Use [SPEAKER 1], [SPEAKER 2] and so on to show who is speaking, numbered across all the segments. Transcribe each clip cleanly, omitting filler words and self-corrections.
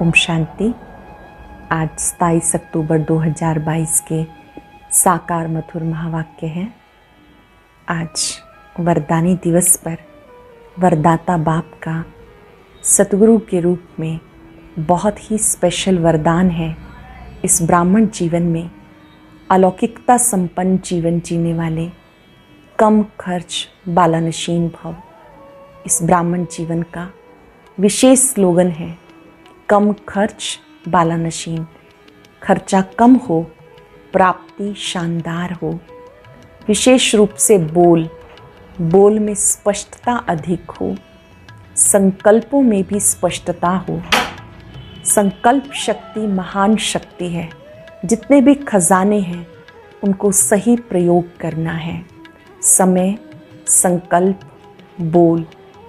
[SPEAKER 1] ओम शांति। आज 27 अक्टूबर 2022 के साकार मधुर महावाक्य हैं। आज वरदानी दिवस पर वरदाता बाप का सतगुरु के रूप में बहुत ही स्पेशल वरदान है। इस ब्राह्मण जीवन में अलौकिकता संपन्न जीवन जीने वाले, कम खर्च बालानशीन भव, इस ब्राह्मण जीवन का विशेष स्लोगन है। कम खर्च बालानशीन, खर्चा कम हो, प्राप्ति शानदार हो। विशेष रूप से बोल में स्पष्टता अधिक हो, संकल्पों में भी स्पष्टता हो। संकल्प शक्ति महान शक्ति है। जितने भी खजाने हैं उनको सही प्रयोग करना है। समय, संकल्प, बोल,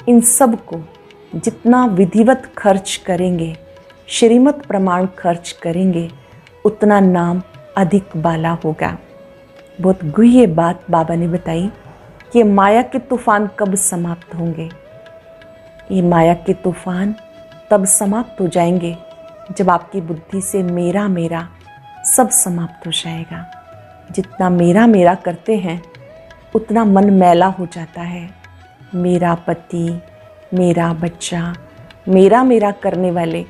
[SPEAKER 1] इन सब को जितना विधिवत खर्च करेंगे, श्रीमत प्रमाण खर्च करेंगे, उतना नाम अधिक बाला होगा। बहुत गुह्य बात बाबा ने बताई कि माया के तूफान कब समाप्त होंगे। ये माया के तूफान तब समाप्त हो जाएंगे जब आपकी बुद्धि से मेरा मेरा सब समाप्त हो जाएगा। जितना मेरा मेरा करते हैं उतना मन मैला हो जाता है। मेरा पति, मेरा बच्चा, मेरा मेरा करने वाले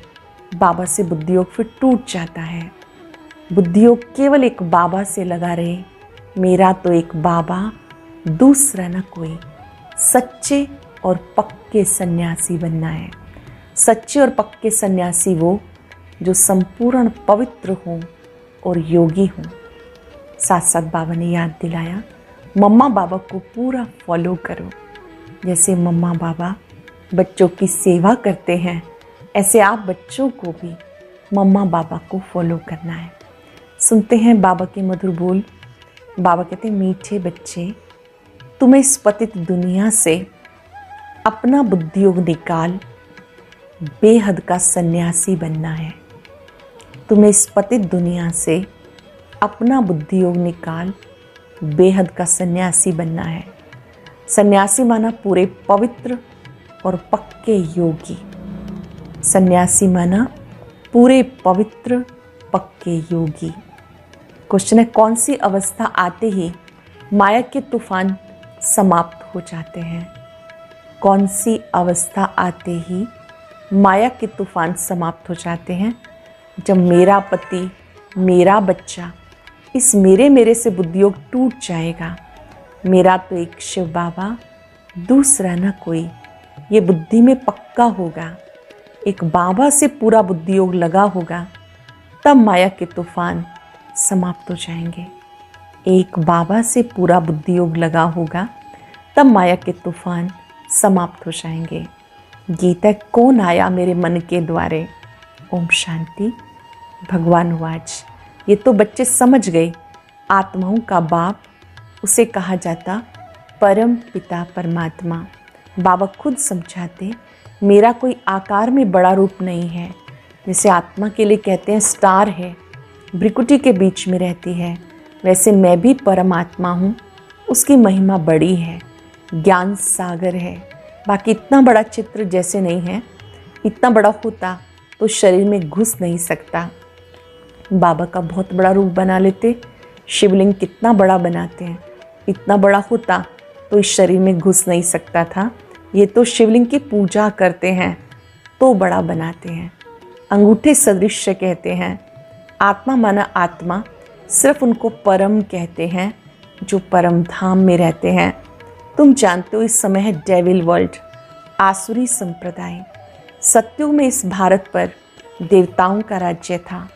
[SPEAKER 1] बाबा से बुद्धियोग फिर टूट जाता है। बुद्धियोग केवल एक बाबा से लगा रहे। मेरा तो एक बाबा, दूसरा न कोई। सच्चे और पक्के सन्यासी बनना है। सच्चे और पक्के सन्यासी वो जो संपूर्ण पवित्र हों और योगी हों। साथ साथ बाबा ने याद दिलाया, मम्मा बाबा को पूरा फॉलो करो। जैसे मम्मा बाबा बच्चों की सेवा करते हैं, ऐसे आप बच्चों को भी मम्मा बाबा को फॉलो करना है। सुनते हैं बाबा के मधुर बोल। बाबा कहते हैं, मीठे बच्चे, तुम्हें इस पतित दुनिया से अपना बुद्धियोग निकाल बेहद का सन्यासी बनना है। तुम्हें इस पतित दुनिया से अपना बुद्धियोग निकाल बेहद का सन्यासी बनना है। सन्यासी माना पूरे पवित्र और पक्के योगी। सन्यासी माना पूरे पवित्र पक्के योगी। क्वेश्चन है, कौन सी अवस्था आते ही माया के तूफान समाप्त हो जाते हैं? कौन सी अवस्था आते ही माया के तूफान समाप्त हो जाते हैं? जब मेरा पति, मेरा बच्चा, इस मेरे से बुद्धियोग टूट जाएगा। मेरा तो एक शिव बाबा, दूसरा न कोई। ये बुद्धि में पक्का होगा। एक बाबा से पूरा बुद्धियोग लगा होगा, तब माया के तूफान समाप्त हो जाएंगे। एक बाबा से पूरा बुद्धियोग लगा होगा, तब माया के तूफान समाप्त हो जाएंगे। गीता, कौन आया मेरे मन के द्वारे? ओम शांति। भगवान वाच, ये तो बच्चे समझ गए। आत्माओं का बाप, उसे कहा जाता परम पिता परमात्मा। बाबा खुद समझाते, मेरा कोई आकार में बड़ा रूप नहीं है। जैसे आत्मा के लिए कहते हैं स्टार है, भ्रिकुटी के बीच में रहती है, वैसे मैं भी परमात्मा हूँ। उसकी महिमा बड़ी है, ज्ञान सागर है। बाकी इतना बड़ा चित्र जैसे नहीं है। इतना बड़ा होता तो शरीर में घुस नहीं सकता। बाबा का बहुत बड़ा रूप बना लेते। शिवलिंग कितना बड़ा बनाते हैं, इतना बड़ा होता तो इस शरीर में घुस नहीं सकता था। ये तो शिवलिंग की पूजा करते हैं तो बड़ा बनाते हैं। अंगूठे सदृश कहते हैं। आत्मा माना आत्मा, सिर्फ उनको परम कहते हैं जो परम धाम में रहते हैं। तुम जानते हो इस समय है डेविल वर्ल्ड, आसुरी संप्रदाय। सत्युग में इस भारत पर देवताओं का राज्य था,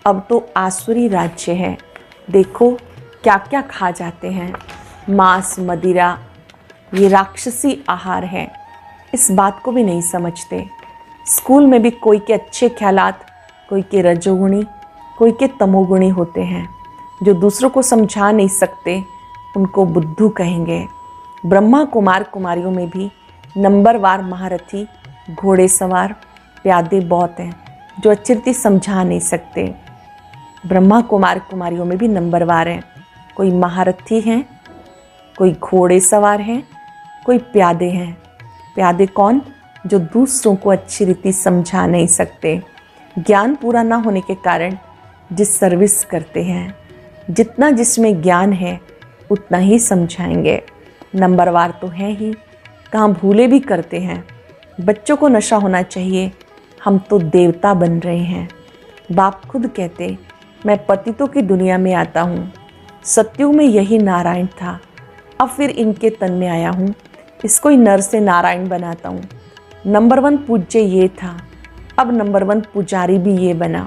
[SPEAKER 1] अब तो आसुरी राज्य है। देखो क्या क्या खा जाते हैं, मांस, मदिरा, ये राक्षसी आहार है। इस बात को भी नहीं समझते। स्कूल में भी कोई के अच्छे ख्यालात, कोई के रजोगुणी, कोई के तमोगुणी होते हैं। जो दूसरों को समझा नहीं सकते उनको बुद्धू कहेंगे। ब्रह्मा कुमार कुमारियों में भी नंबरवार महारथी, घोड़ेसवार, प्यादे बहुत हैं जो अच्छी रीति समझा नहीं सकते। ब्रह्मा कुमार कुमारियों में भी नंबरवार हैं। कोई महारथी हैं, कोई घोड़े सवार हैं, कोई प्यादे हैं। प्यादे कौन? जो दूसरों को अच्छी रीति समझा नहीं सकते। ज्ञान पूरा ना होने के कारण जिस सर्विस करते हैं, जितना जिसमें ज्ञान है उतना ही समझाएंगे। नंबरवार तो है ही, कहाँ भूले भी करते हैं। बच्चों को नशा होना चाहिए, हम तो देवता बन रहे हैं। बाप खुद कहते, मैं पतितों की दुनिया में आता हूँ। सतयुग में यही नारायण था, अब फिर इनके तन में आया हूँ, इसको ही नर से नारायण बनाता हूँ। नंबर 1 पूज्य ये था, अब नंबर 1 पुजारी भी ये बना।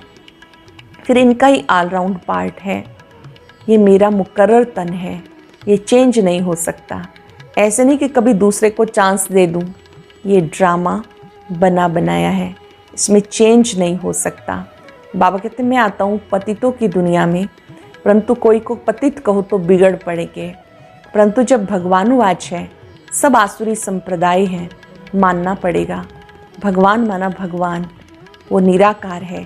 [SPEAKER 1] फिर इनका ही ऑलराउंड पार्ट है। ये मेरा मुकर्रर तन है, ये चेंज नहीं हो सकता। ऐसे नहीं कि कभी दूसरे को चांस दे दूँ, ये ड्रामा बना बनाया है, इसमें चेंज नहीं हो सकता। बाबा कहते मैं आता हूँ पतितों की दुनिया में, परंतु कोई को पतित कहो तो बिगड़ पड़ेगे। परंतु जब भगवानुवाच है, सब आसुरी संप्रदाय हैं, मानना पड़ेगा। भगवान माना भगवान, वो निराकार है,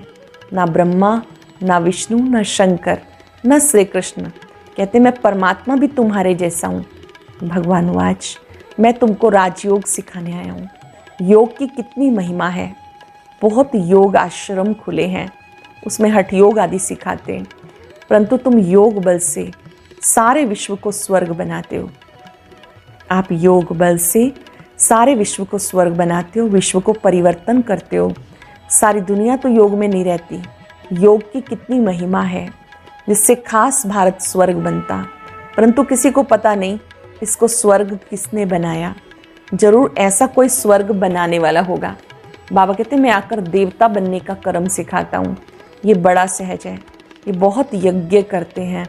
[SPEAKER 1] ना ब्रह्मा ना विष्णु ना शंकर ना श्री कृष्ण। कहते मैं परमात्मा भी तुम्हारे जैसा हूँ। भगवानुवाच मैं तुमको राजयोग सिखाने आया हूँ। योग की कितनी महिमा है, बहुत योग आश्रम खुले हैं, उसमें हठ योग आदि सिखाते हैं, परंतु तुम योग बल से सारे विश्व को स्वर्ग बनाते हो। आप योग बल से सारे विश्व को स्वर्ग बनाते हो, विश्व को परिवर्तन करते हो। सारी दुनिया तो योग में नहीं रहती। योग की कितनी महिमा है, जिससे खास भारत स्वर्ग बनता, परंतु किसी को पता नहीं इसको स्वर्ग किसने बनाया। जरूर ऐसा कोई स्वर्ग बनाने वाला होगा। बाबा कहते मैं आकर देवता बनने का कर्म सिखाता हूँ। ये बड़ा सहज है, ये बहुत यज्ञ करते हैं।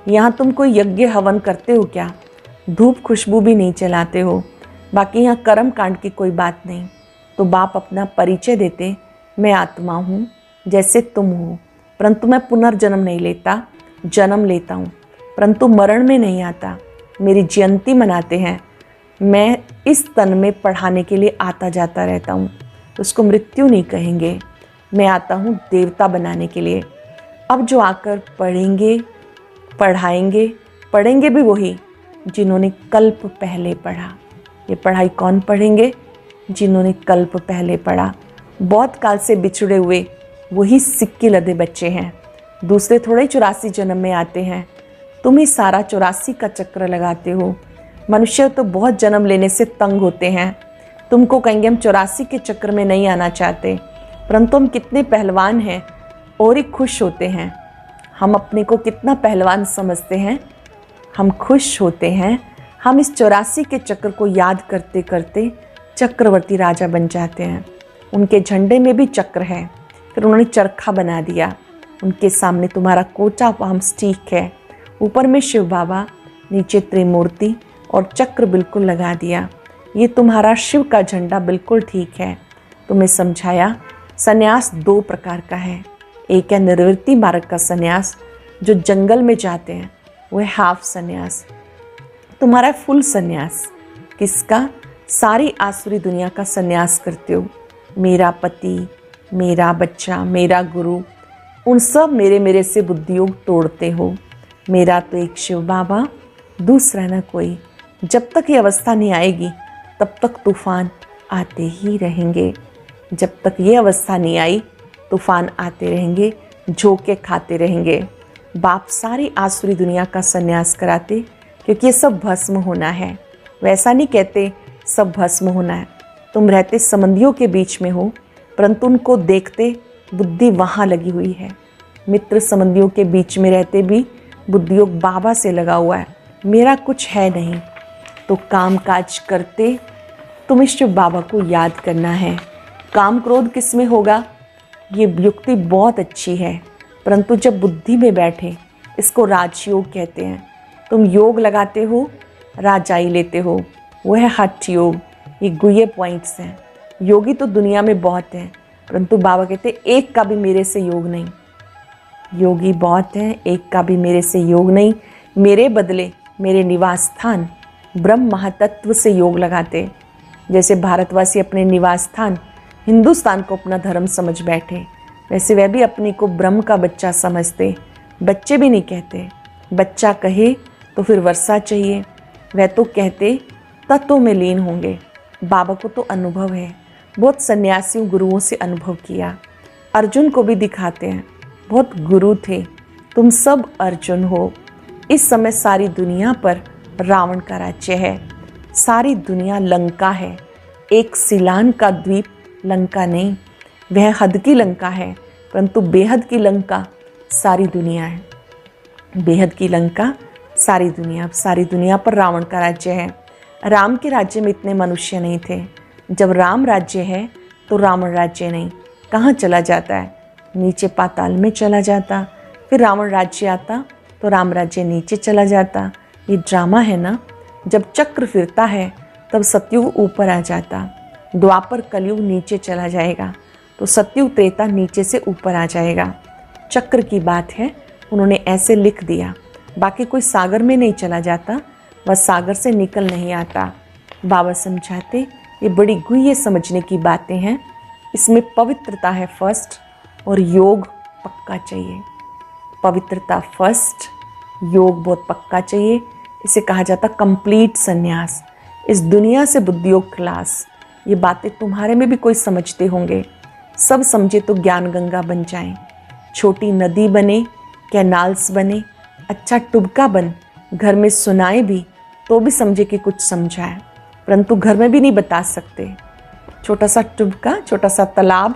[SPEAKER 1] यहाँ तुम कोई यज्ञ हवन करते हो क्या? धूप खुशबू भी नहीं चलाते हो। बाकी यहाँ कर्म कांड की कोई बात नहीं। तो बाप अपना परिचय देते, मैं आत्मा हूँ जैसे तुम हो, परंतु मैं पुनर्जन्म नहीं लेता, जन्म लेता हूँ, परंतु मरण में नहीं आता। मेरी जयंती मनाते हैं, मैं इस तन में पढ़ाने के लिए आता जाता रहता हूँ, उसको मृत्यु नहीं कहेंगे। मैं आता हूँ देवता बनाने के लिए। अब जो आकर पढ़ेंगे, पढ़ाएंगे, पढ़ेंगे भी वही जिन्होंने कल्प पहले पढ़ा। ये पढ़ाई कौन पढ़ेंगे? जिन्होंने कल्प पहले पढ़ा। बहुत काल से बिछड़े हुए वही सिक्के लदे बच्चे हैं। दूसरे थोड़े 84 जन्म में आते हैं, तुम ही सारा 84 का चक्र लगाते हो। मनुष्य तो बहुत जन्म लेने से तंग होते हैं। तुमको कहेंगे हम 84 के चक्र में नहीं आना चाहते, परंतु हम कितने पहलवान हैं और ही खुश होते हैं। हम अपने को कितना पहलवान समझते हैं, हम खुश होते हैं। हम इस 84 के चक्र को याद करते करते चक्रवर्ती राजा बन जाते हैं। उनके झंडे में भी चक्र है, फिर उन्होंने चरखा बना दिया। उनके सामने तुम्हारा कोचा पाम स्टिक है, ऊपर में शिव बाबा, नीचे त्रिमूर्ति और चक्र बिल्कुल लगा दिया। ये तुम्हारा शिव का झंडा बिल्कुल ठीक है। तुम्हें समझाया संन्यास 2 प्रकार का है। एक है निर्वृत्ति मार्ग का संन्यास, जो जंगल में जाते हैं, वो है हाफ संन्यास। तुम्हारा फुल संन्यास किसका? सारी आसुरी दुनिया का संन्यास करते हो। मेरा पति, मेरा बच्चा, मेरा गुरु, उन सब मेरे से बुद्धियोग तोड़ते हो। मेरा तो एक शिव बाबा, दूसरा ना कोई। जब तक ये अवस्था नहीं आएगी तब तक तूफान आते ही रहेंगे। जब तक ये अवस्था नहीं आई तूफान आते रहेंगे, झोंके खाते रहेंगे। बाप सारी आसुरी दुनिया का संन्यास कराते, क्योंकि ये सब भस्म होना है। वैसा नहीं कहते सब भस्म होना है। तुम रहते संबंधियों के बीच में हो, परंतु उनको देखते बुद्धि वहाँ लगी हुई है। मित्र संबंधियों के बीच में रहते भी बुद्धियोग बाबा से लगा हुआ है। मेरा कुछ है नहीं, तो काम काज करते तुम्हें शिव बाबा को याद करना है। काम क्रोध किस में होगा? ये युक्ति बहुत अच्छी है, परंतु जब बुद्धि में बैठे, इसको राजयोग कहते हैं। तुम योग लगाते हो, राजाई लेते हो, वो है हठ योग। ये गुह्य पॉइंट्स हैं। योगी तो दुनिया में बहुत हैं, परंतु बाबा कहते एक का भी मेरे से योग नहीं। योगी बहुत हैं, एक का भी मेरे से योग नहीं। मेरे बदले मेरे निवास स्थान ब्रह्म महातत्व से योग लगाते। जैसे भारतवासी अपने निवास स्थान हिंदुस्तान को अपना धर्म समझ बैठे, वैसे वह भी अपने को ब्रह्म का बच्चा समझते। बच्चे भी नहीं कहते, बच्चा कहे तो फिर वर्षा चाहिए। वह तो कहते तत्वों में लीन होंगे। बाबा को तो अनुभव है, बहुत सन्यासियों गुरुओं से अनुभव किया। अर्जुन को भी दिखाते हैं, बहुत गुरु थे, तुम सब अर्जुन हो। इस समय सारी दुनिया पर रावण का राज्य है, सारी दुनिया लंका है। एक सिलान का द्वीप लंका नहीं, वह हद की लंका है, परंतु बेहद की लंका सारी दुनिया है। बेहद की लंका सारी दुनिया पर रावण का राज्य है। राम के राज्य में इतने मनुष्य नहीं थे। जब राम राज्य है तो रावण राज्य नहीं। कहाँ चला जाता है? नीचे पाताल में चला जाता। फिर रावण राज्य आता तो राम राज्य नीचे चला जाता। ये ड्रामा है ना। जब चक्र फिरता है तब सतयुग ऊपर आ जाता, द्वापर कलयुग नीचे चला जाएगा, तो सतयुग त्रेता नीचे से ऊपर आ जाएगा। चक्र की बात है, उन्होंने ऐसे लिख दिया। बाकी कोई सागर में नहीं चला जाता, वह सागर से निकल नहीं आता। बाबा समझाते ये बड़ी गुह्य समझने की बातें हैं। इसमें पवित्रता है फर्स्ट, और योग पक्का चाहिए। पवित्रता फर्स्ट, योग बहुत पक्का चाहिए। इसे कहा जाता कंप्लीट संन्यास। इस दुनिया से बुद्धियोग खलास। ये बातें तुम्हारे में भी कोई समझते होंगे। सब समझे तो ज्ञान गंगा बन जाएं। छोटी नदी बने, कैनाल्स बने, अच्छा टुबका बन, घर में सुनाए भी तो भी समझे कि कुछ समझा है, परंतु घर में भी नहीं बता सकते। छोटा सा टुबका, छोटा सा तालाब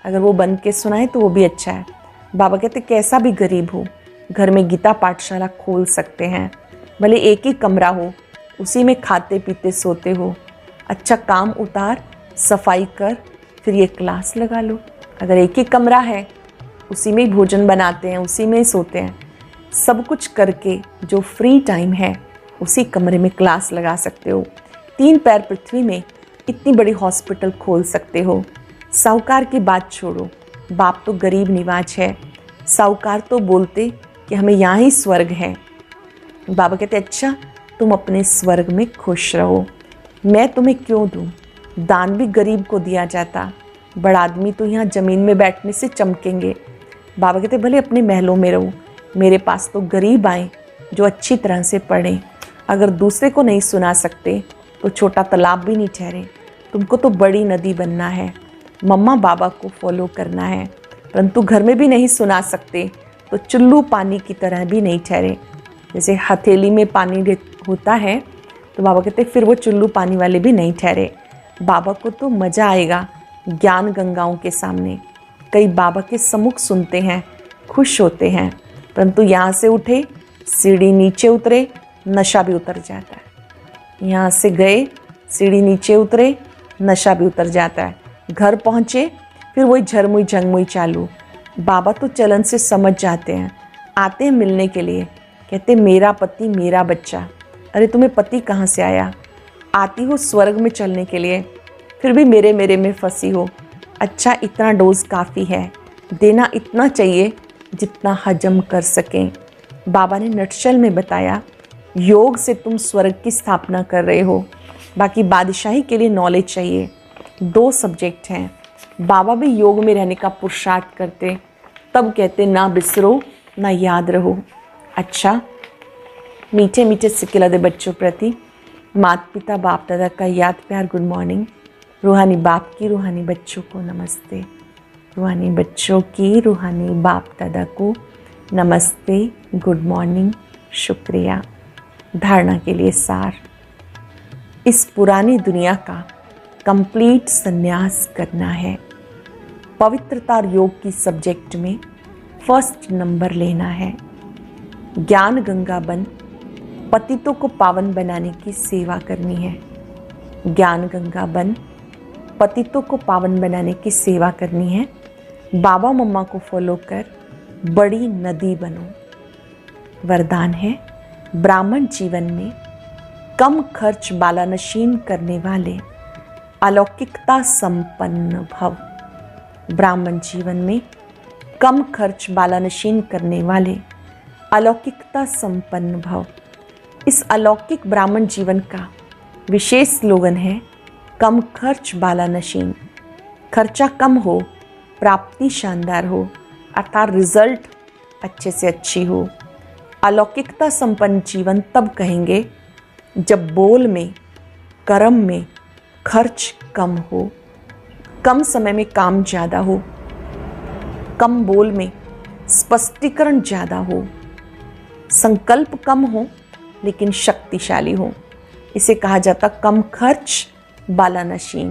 [SPEAKER 1] अगर वो बन के सुनाए तो वो भी अच्छा है। बाबा कहते कैसा भी गरीब हो, घर में गीता पाठशाला खोल सकते हैं। भले एक ही कमरा हो, उसी में खाते पीते सोते हो। अच्छा काम उतार, सफाई कर, फिर ये क्लास लगा लो। अगर एक ही कमरा है, उसी में ही भोजन बनाते हैं, उसी में ही सोते हैं, सब कुछ करके जो फ्री टाइम है उसी कमरे में क्लास लगा सकते हो। 3 पैर पृथ्वी में इतनी बड़ी हॉस्पिटल खोल सकते हो। साहूकार की बात छोड़ो, बाप तो गरीब निवाज है। साहूकार तो बोलते कि हमें यहाँ ही स्वर्ग है। बाबा कहते अच्छा तुम अपने स्वर्ग में खुश रहो, मैं तुम्हें क्यों दूँ? दान भी गरीब को दिया जाता, बड़ा आदमी तो यहाँ ज़मीन में बैठने से चमकेंगे। बाबा कहते भले अपने महलों में रहो, मेरे पास तो गरीब आए जो अच्छी तरह से पढ़ें। अगर दूसरे को नहीं सुना सकते तो छोटा तालाब भी नहीं ठहरे। तुमको तो बड़ी नदी बनना है, मम्मा बाबा को फॉलो करना है, परंतु घर में भी नहीं सुना सकते तो चुल्लू पानी की तरह भी नहीं ठहरे। जैसे हथेली में पानी होता है तो बाबा कहते फिर वो चुल्लू पानी वाले भी नहीं ठहरे। बाबा को तो मज़ा आएगा ज्ञान गंगाओं के सामने। कई बाबा के सम्मुख सुनते हैं, खुश होते हैं, परंतु यहाँ से उठे, सीढ़ी नीचे उतरे, नशा भी उतर जाता है। यहाँ से गए, सीढ़ी नीचे उतरे, नशा भी उतर जाता है। घर पहुँचे, फिर वही झरमुई झंगमुई चालू। बाबा तो चलन से समझ जाते हैं, आते हैं मिलने के लिए, कहते मेरा पति मेरा बच्चा। अरे तुम्हें पति कहाँ से आया? आती हो स्वर्ग में चलने के लिए, फिर भी मेरे में फंसी हो। अच्छा इतना डोज काफ़ी है, देना इतना चाहिए जितना हजम कर सकें। बाबा ने नटशल में बताया योग से तुम स्वर्ग की स्थापना कर रहे हो, बाकी बादशाही के लिए नॉलेज चाहिए। 2 सब्जेक्ट हैं। बाबा भी योग में रहने का पुरुषार्थ करते, तब कहते ना बिसरो ना याद रहो। अच्छा मीठे मीठे सिक्के दे बच्चों प्रति माता पिता बाप दादा का याद प्यार गुड मॉर्निंग। रूहानी बाप की रूहानी बच्चों को नमस्ते। रूहानी बच्चों की रूहानी बाप दादा को नमस्ते, गुड मॉर्निंग, शुक्रिया। धारणा के लिए सार, इस पुरानी दुनिया का कंप्लीट संन्यास करना है। पवित्रता और योग की सब्जेक्ट में फर्स्ट नंबर लेना है। ज्ञान गंगा बन पतितों को पावन बनाने की सेवा करनी है। ज्ञान गंगा बन पतितों को पावन बनाने की सेवा करनी है। बाबा मम्मा को फॉलो कर बड़ी नदी बनो। वरदान है ब्राह्मण जीवन में कम खर्च बालानशीन करने वाले अलौकिकता संपन्न भव। ब्राह्मण जीवन में कम खर्च बालानशीन करने वाले अलौकिकता संपन्न भव। इस अलौकिक ब्राह्मण जीवन का विशेष स्लोगन है कम खर्च बालानशीन। खर्चा कम हो, प्राप्ति शानदार हो, अर्थात रिजल्ट अच्छे से अच्छी हो। अलौकिकता संपन्न जीवन तब कहेंगे जब बोल में, कर्म में खर्च कम हो, कम समय में काम ज़्यादा हो, कम बोल में स्पष्टीकरण ज़्यादा हो, संकल्प कम हो लेकिन शक्तिशाली हो। इसे कहा जाता कम खर्च बाला नशीन।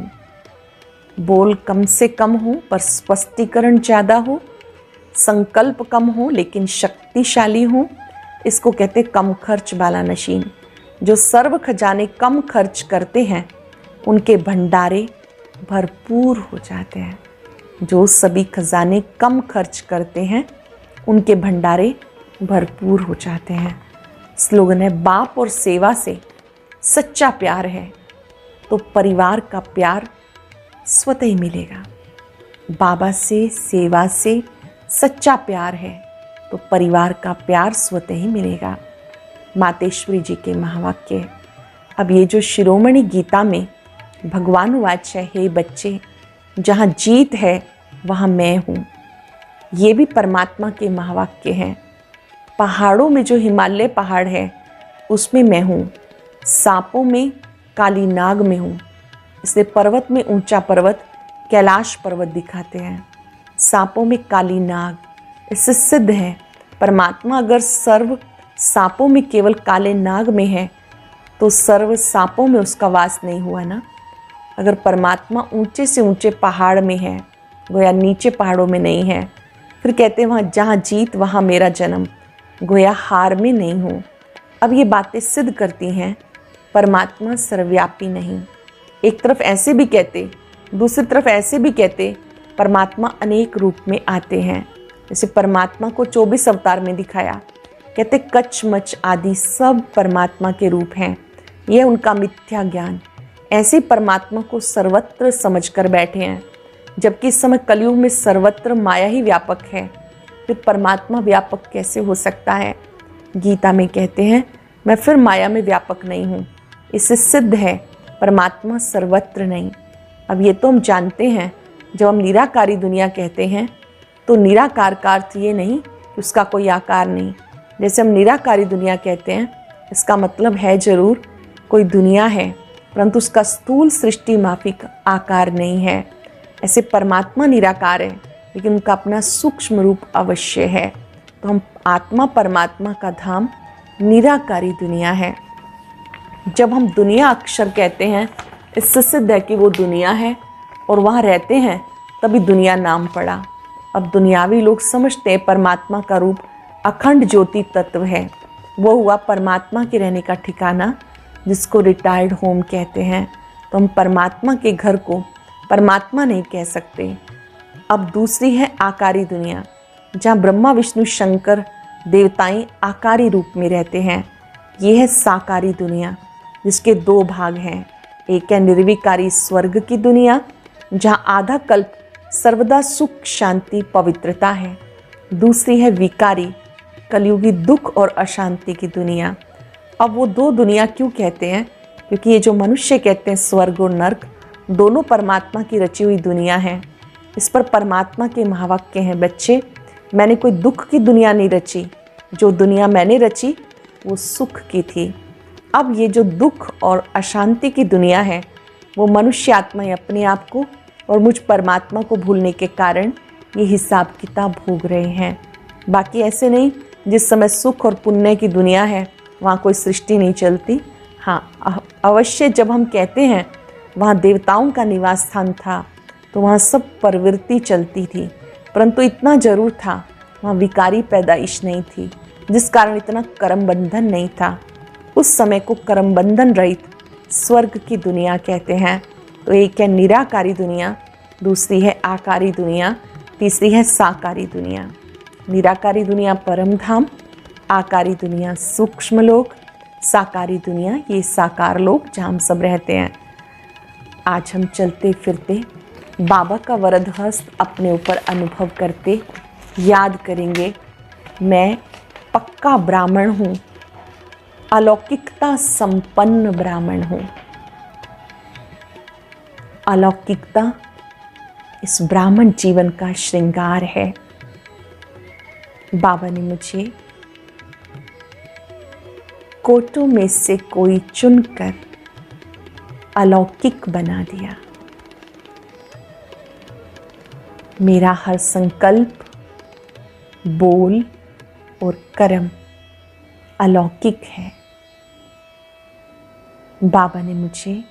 [SPEAKER 1] बोल कम से कम हो पर स्पष्टीकरण ज़्यादा हो, संकल्प कम हो लेकिन शक्तिशाली हो, इसको कहते कम खर्च बाला नशीन। जो सर्व खजाने कम खर्च करते हैं उनके भंडारे भरपूर हो जाते हैं। जो सभी खजाने कम खर्च करते हैं उनके भंडारे भरपूर हो जाते हैं। स्लोगन है, बाप और सेवा से सच्चा प्यार है तो परिवार का प्यार स्वतः ही मिलेगा। बाबा से, सेवा से सच्चा प्यार है तो परिवार का प्यार स्वतः ही मिलेगा। मातेश्वरी जी के महावाक्य। अब ये जो शिरोमणि गीता में भगवान वाच है, हे बच्चे जहाँ जीत है वहाँ मैं हूँ, ये भी परमात्मा के महावाक्य हैं। पहाड़ों में जो हिमालय पहाड़ है उसमें मैं हूँ, सांपों में काली नाग में हूँ। इसलिए पर्वत में ऊंचा पर्वत कैलाश पर्वत दिखाते हैं, सांपों में काली नाग। इससे सिद्ध है परमात्मा अगर सर्व सांपों में केवल काले नाग में है तो सर्व सांपों में उसका वास नहीं हुआ ना। अगर परमात्मा ऊंचे से ऊंचे पहाड़ में है, गोया नीचे पहाड़ों में नहीं है, फिर कहते हैं वहाँ जहाँ जीत वहाँ मेरा जन्म, गोया हार में नहीं हूँ। अब ये बातें सिद्ध करती हैं परमात्मा सर्वव्यापी नहीं। एक तरफ ऐसे भी कहते, दूसरी तरफ ऐसे भी कहते परमात्मा अनेक रूप में आते हैं। जैसे परमात्मा को 24 अवतार में दिखाया, कहते कच्छ मच्छ आदि सब परमात्मा के रूप हैं, यह उनका मिथ्या ज्ञान। ऐसे परमात्मा को सर्वत्र समझकर बैठे हैं, जबकि इस समय कलयुग में सर्वत्र माया ही व्यापक है, फिर परमात्मा व्यापक कैसे हो सकता है। गीता में कहते हैं मैं फिर माया में व्यापक नहीं हूँ। इससे सिद्ध है परमात्मा सर्वत्र नहीं। अब ये तो हम जानते हैं, जब हम निराकारी दुनिया कहते हैं तो निराकार का अर्थ ये नहीं कि उसका कोई आकार नहीं। जैसे हम निराकारी दुनिया कहते हैं, इसका मतलब है जरूर कोई दुनिया है, परंतु उसका स्थूल सृष्टि माफिक आकार नहीं है। ऐसे परमात्मा निराकार है लेकिन उनका अपना सूक्ष्म रूप अवश्य है। तो हम आत्मा परमात्मा का धाम निराकारी दुनिया है। जब हम दुनिया अक्षर कहते हैं, इससे सिद्ध है कि वो दुनिया है और वहाँ रहते हैं, तभी दुनिया नाम पड़ा। अब दुनियावी लोग समझते हैं परमात्मा का रूप अखंड ज्योति तत्व है, वो हुआ परमात्मा के रहने का ठिकाना, जिसको रिटायर्ड होम कहते हैं। तो हम परमात्मा के घर को परमात्मा नहीं कह सकते। अब दूसरी है आकारी दुनिया, जहाँ ब्रह्मा विष्णु शंकर देवताएं आकारी रूप में रहते हैं। ये है साकारी दुनिया, जिसके दो भाग हैं। एक है निर्विकारी स्वर्ग की दुनिया, जहाँ आधा कल्प सर्वदा सुख शांति पवित्रता है। दूसरी है विकारी कलयुगी दुख और अशांति की दुनिया। अब वो दो दुनिया क्यों कहते हैं? क्योंकि ये जो मनुष्य कहते हैं स्वर्ग और नर्क, दोनों परमात्मा की रची हुई दुनिया है। इस पर परमात्मा के महावाक्य हैं, बच्चे मैंने कोई दुख की दुनिया नहीं रची, जो दुनिया मैंने रची वो सुख की थी। अब ये जो दुख और अशांति की दुनिया है, वो मनुष्य आत्माएं अपने आप को और मुझ परमात्मा को भूलने के कारण ये हिसाब किताब भोग रहे हैं। बाकी ऐसे नहीं, जिस समय सुख और पुण्य की दुनिया है वहाँ कोई सृष्टि नहीं चलती। हाँ, अवश्य जब हम कहते हैं वहाँ देवताओं का निवास स्थान था तो वहाँ सब प्रवृत्ति चलती थी, परंतु इतना जरूर था वहाँ विकारी पैदाइश नहीं थी, जिस कारण इतना कर्म बंधन नहीं था। उस समय को कर्म बंधन रहित स्वर्ग की दुनिया कहते हैं। तो एक है निराकारी दुनिया, दूसरी है आकारी दुनिया, तीसरी है साकारी दुनिया। निराकारी दुनिया परम धाम, आकारी दुनिया सूक्ष्म लोक, साकारी दुनिया ये साकार लोक जहाँ हम सब रहते हैं। आज हम चलते फिरते बाबा का वरद हस्त अपने ऊपर अनुभव करते याद करेंगे, मैं पक्का ब्राह्मण हूँ, अलौकिकता संपन्न ब्राह्मण हूँ। अलौकिकता इस ब्राह्मण जीवन का श्रृंगार है। बाबा ने मुझे कोटों में से कोई चुनकर अलौकिक बना दिया। मेरा हर संकल्प बोल और कर्म अलौकिक है। बाबा ने मुझे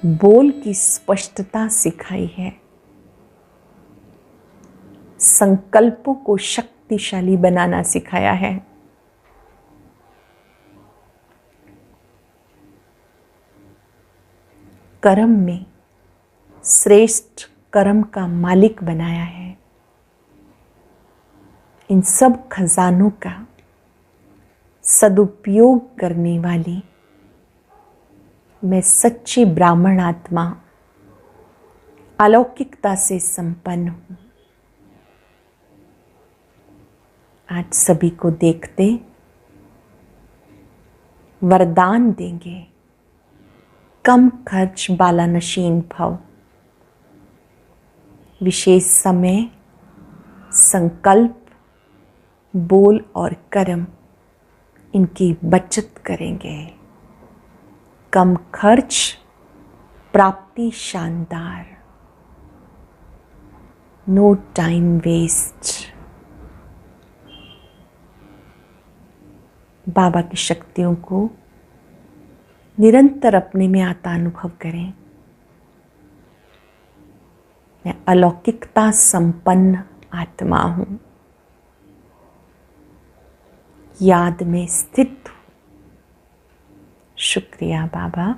[SPEAKER 1] बोल की स्पष्टता सिखाई है, संकल्पों को शक्तिशाली बनाना सिखाया है। कर्म में श्रेष्ठ कर्म का मालिक बनाया है। इन सब खजानों का सदुपयोग करने वाली मैं सच्ची ब्राह्मण आत्मा अलौकिकता से संपन्न हूं। आज सभी को देखते वरदान देंगे, कम खर्च बालानशीन भव। विशेष समय, संकल्प, बोल और कर्म इनकी बचत करेंगे। कम खर्च, प्राप्ति शानदार। No time waste. बाबा की शक्तियों को निरंतर अपने में आता अनुभव करें। मैं अलौकिकता संपन्न आत्मा हूं, याद में स्थित हूं। शुक्रिया बाबा।